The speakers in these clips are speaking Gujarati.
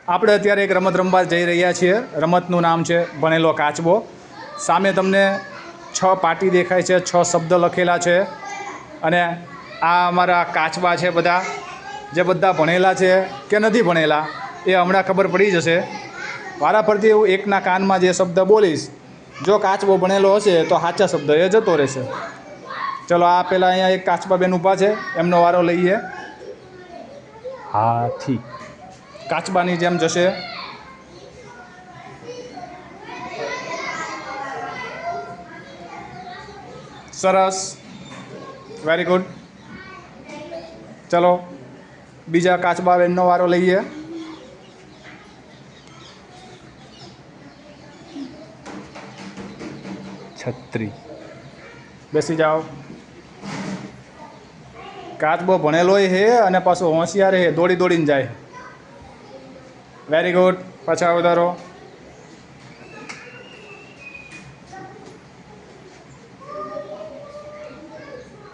આપણે અત્યારે એક રમત રમવા જઈ રહ્યા છીએ. રમતનું નામ છે ભણેલો કાચબો. સામે તમને 6 પાટી દેખાય છે, 6 શબ્દ લખેલા છે. અને આ અમારા કાચબા છે બધા, જે બધા ભણેલા છે કે નથી ભણેલા એ હમણાં ખબર પડી જશે. વારાફરતી એવું એકના કાનમાં જે શબ્દ બોલીશ, જો કાચબો ભણેલો હશે તો સાચા શબ્દ એ જતો રહેશે. ચલો, આ પહેલાં અહીંયા એક કાચબા બેન ઊભા છે, એમનો વારો લઈએ. હાથી કાચબાની જેમ જશે. સરસ, વેરી ગુડ. ચલો, બીજા કાચબા બેનનો વારો લઈએ. છત્રી, બેસી જાઓ. કાચબો ભણેલોય હે અને પાછો હોશિયાર હે, દોડી દોડીને જાય. વેરી ગુડ, પાછા વધારો.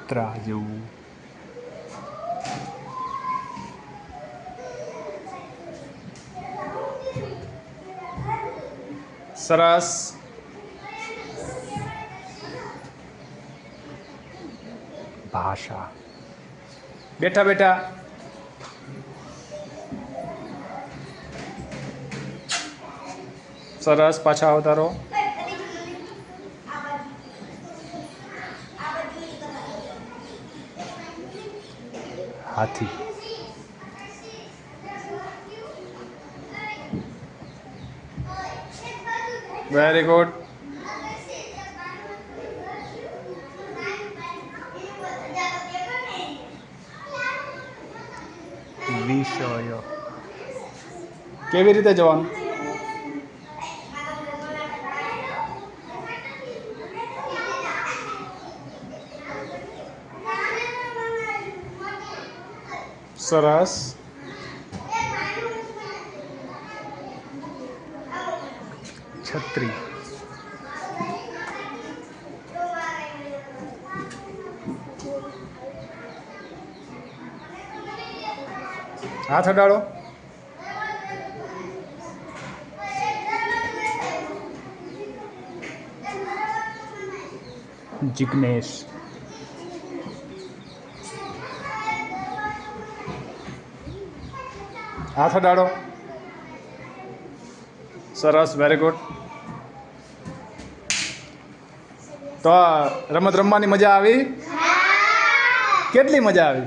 ત્રાજુ, સરસ. ભાષા, બેઠા બેઠા. સરસ, પાછા અવતારો. હાથી, વેરી ગુડ. વિષયો, કેવી રીતે જવાનું? સરસ. છત્રી, હાથ અડાડો. જિગ્નેશ, હાથ અડાડો. સરસ, વેરી ગુડ. તો રમત રમવાની મજા આવી? કેટલી મજા આવી?